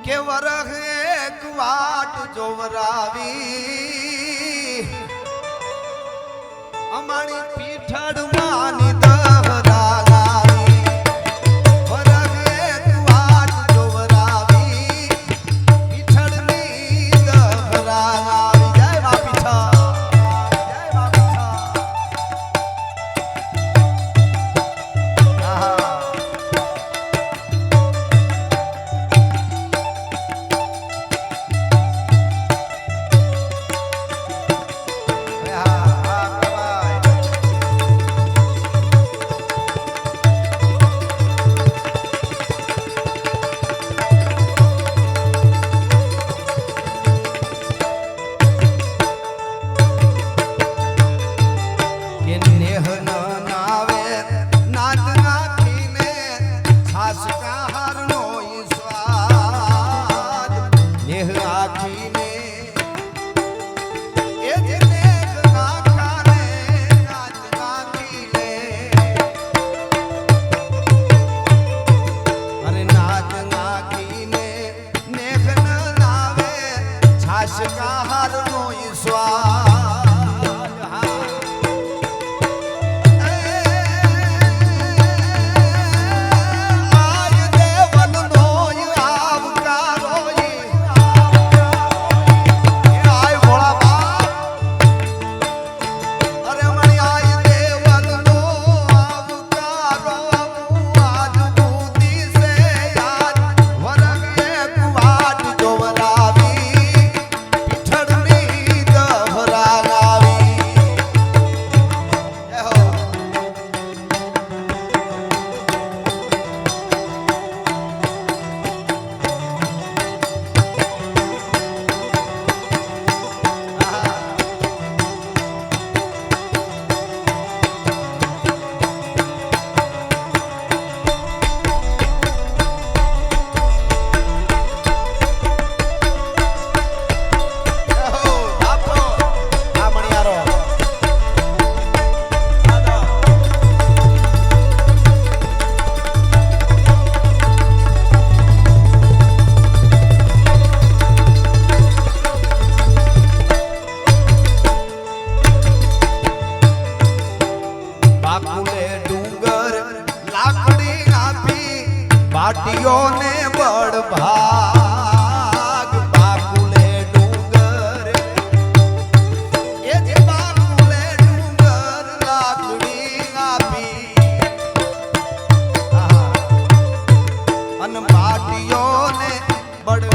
કે વરહ એક વાટ જોવરાવી અમારી પીઠડ માની દહરાવી વરહ એક વાટ જોવરાવી પીઠડની દહરાવી જય મા પીઠડ જય મા પીઠડ આહા પાટીઓને બળ ભાગ બાકુલે ડુંગર એ જે બાકુલે ડુંગર લાકડી આપી અને પાટીઓને બળ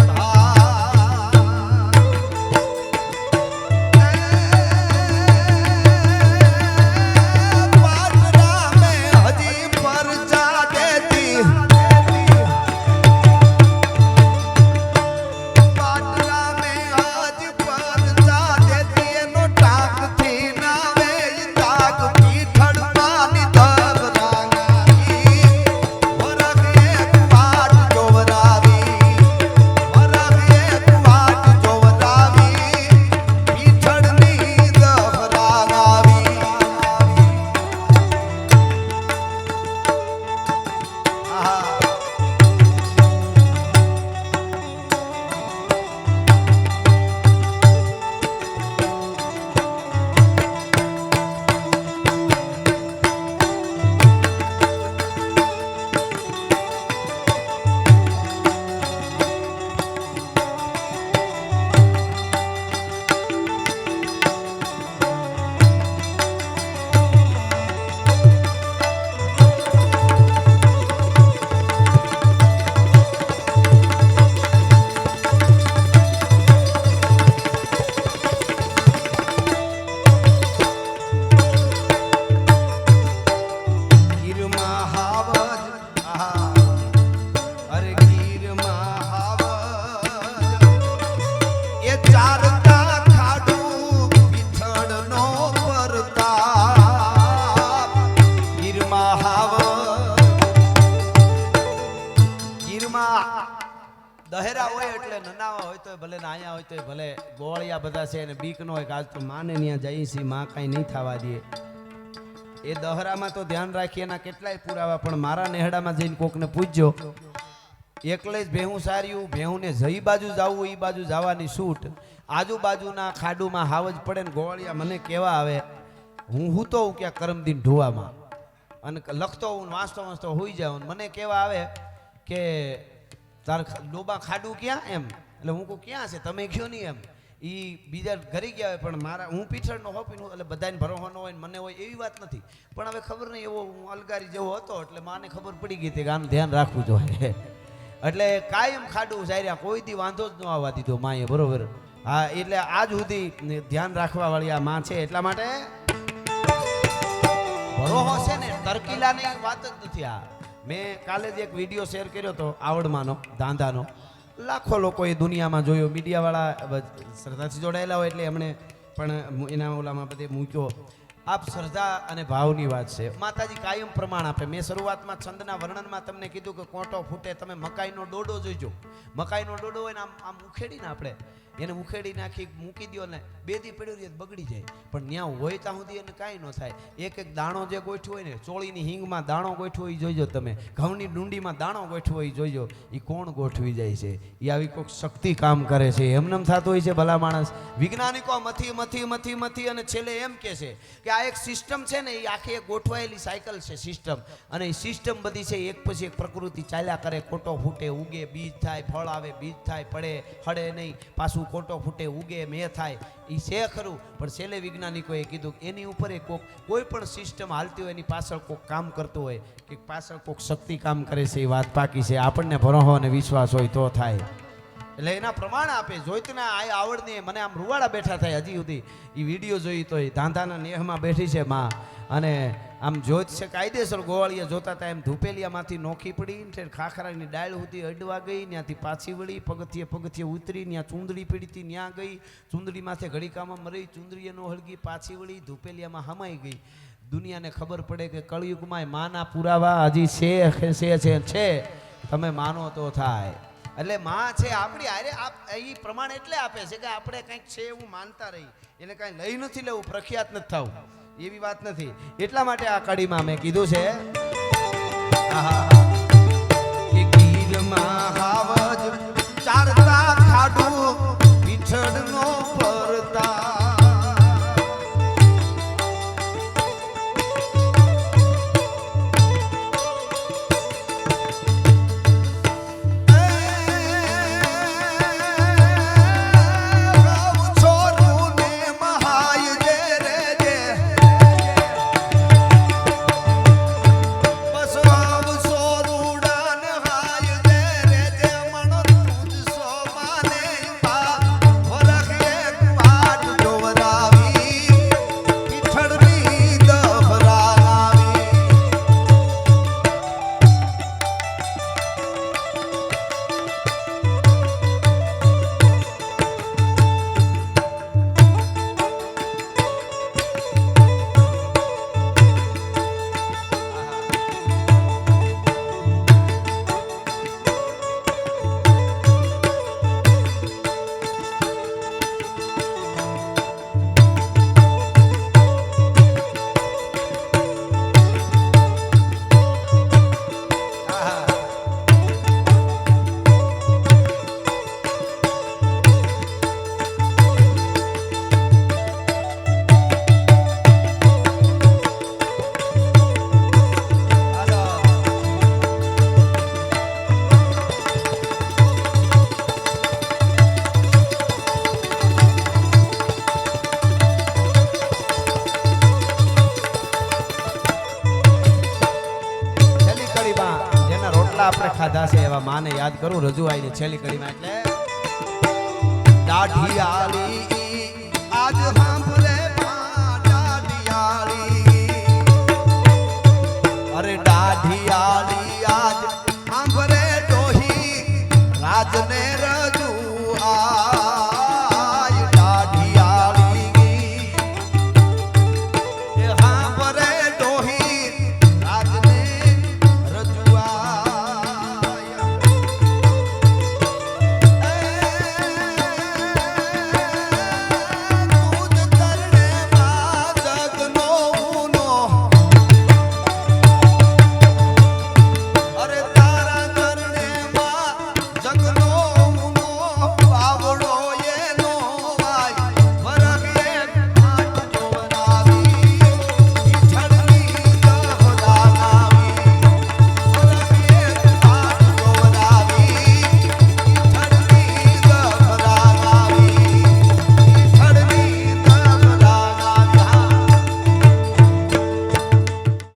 દહેરા હોય એટલે નનાવા હોય તો ભલે નાયા હોય તો ભલે ગોળિયા બધા છે અને બીક નો હોય કે આજ તો માને ત્યાં જઈ છી માં કાંઈ નહીં થવા દે એ દહરામાં તો ધ્યાન રાખી એના કેટલાય પુરાવા પણ મારા નેહડામાં જઈને કોકને પૂછજો એકલે જ ભેહું સાર્યું, ભેહુંને જઈ બાજુ જવું એ બાજુ જવાની છૂટ, આજુબાજુના ખાડુમાં હાવજ પડે ને ગોવાળિયા મને કેવા આવે, હું હૂતો હું ક્યાં કરમદીન ઢોવામાં અને લખતો હું વાંચતો હોઈ જાઉં, મને કેવા આવે કે તાર ડોબા ખાડું ક્યાં એમ, એટલે હું કહું ક્યાં છે તમે કયો નહીં એમ, એ બીજા ઘરે ગયા હોય પણ મારા હું પીછળનો હોપીનું એટલે બધાને ભરોસો ન હોય ને મને હોય એવી વાત નથી, પણ હવે ખબર નહીં એવો હું અલગારી જેવો હતો એટલે માને ખબર પડી ગઈ હતી કે આનું ધ્યાન રાખવું જોઈએ એટલે કાયમ ખાડું સાર્યા, કોઈ દી વાંધો જ ન આવવા દીધો માએ, બરોબર. હા, એટલે આજ સુધી ધ્યાન રાખવા વાળી આ માં છે, એટલા માટે ભરોસો છે ને તરકીલાની વાત જ નથી. આ મેં કાલે જ એક વિડીયો શેર કર્યો હતો આવડમાંનો ધાંધાનો, લાખો લોકો એ દુનિયામાં જોયો, મીડિયાવાળા શ્રદ્ધાથી જોડાયેલા હોય એટલે એમણે પણ એના ઓલામાં બધે મૂક્યો. આપ શ્રદ્ધા અને ભાવની વાત છે. માતાજી કાયમ પ્રમાણ આપે. મેં શરૂઆતમાં છંદના વર્ણનમાં તમને કીધું કે કોટો ફૂટે, તમે મકાઈનો ડોડો જોઈજો, મકાઈનો ડોડો હોય ને આમ ઉખેડીને આપણે એને ઉખેડી નાખી મૂકી દો ને 2 દી પડ્યું રહે બગડી જાય, પણ ત્યાં હોય ત્યાં સુધી એને કાંઈ ન થાય. એક દાણો જે ગોઠવો હોય ને, ચોળીની હિંગમાં દાણો ગોઠવો એ જોઈજો તમે, ઘઉંની ડુંડીમાં દાણો ગોઠવો એ જોઈજો, એ કોણ ગોઠવી જાય છે? એ આવી કોઈક શક્તિ કામ કરે છે, એમનેમ થતું હોય છે ભલા માણસ. વૈજ્ઞાનિકો મથી અને છેલ્લે એમ કહે છે કે આ એક સિસ્ટમ છે ને, એ આખી એક ગોઠવાયેલી સાયકલ છે સિસ્ટમ, અને એ સિસ્ટમ બધી છે એક પછી એક પ્રકૃતિ ચાલ્યા કરે. કોટો ફૂટે, ઉગે, બીજ થાય, ફળ આવે, બીજ થાય, પડે, હળે નહીં, પાછું કોટો ફૂટે, ઉગે, મેં થાય, એ છે ખરું. પણ છેલ્લે વૈજ્ઞાનિકોએ કીધું એની ઉપર કોઈ પણ સિસ્ટમ હાલતી હોય એની પાછળ કોઈક કામ કરતું હોય, કે પાછળ કોઈક શક્તિ કામ કરે છે, એ વાત પાકી છે. આપણને ભરોસો અને વિશ્વાસ હોય તો થાય, એટલે એના પ્રમાણ આપે. જોઈતના આ આવડને મને આમ રૂવાડા બેઠા થાય હજી સુધી એ વિડીયો જોઈ તો ધાંધાના નેહમાં બેઠી છે માં, અને આમ જોત છે કાયદેસર ગોવાળિયા જોતા હતા એમ ધૂપેલિયામાંથી નોખી પડી, ખાખરાની ડાળ સુધી અડવા ગઈ, ત્યાંથી પાછી વળી પગથિયે ઉતરી, ત્યાં ચૂંદડી પડી હતી, ત્યાં ગઈ, ચૂંદડી માથે ઘડીકામાં મરી, ચૂંદડીએ નો હળગી, પાછી વળી ધૂપેલિયામાં હમાઈ ગઈ. દુનિયાને ખબર પડે કે કળયુગમાં માના પુરાવા હજી છે, તમે માનો તો થાય. એટલે માં છે આપણી હારે, એ પ્રમાણ એટલે આપે છે કે આપણે કંઈક છે એવું માનતા રહી, એને કાંઈ લઈ નથી લેવું, પ્રખ્યાત નથી થવું, એવી વાત નથી. એટલા માટે આ કડીમાં મેં કીધું છે કે ગીરમાં હાવજ ચારતા ખાડું પીછડનો પરતા, આપણે ખાધા છે એવા માને યાદ કરું રજૂઆઈને છેલ્લી કડીમાં. એટલે દાઢિયાળી આજ સાંભળે દાઢિયાળી, અરે દાઢિયાળી આજ સાંભળે ડોહી રાજને રજૂઆત.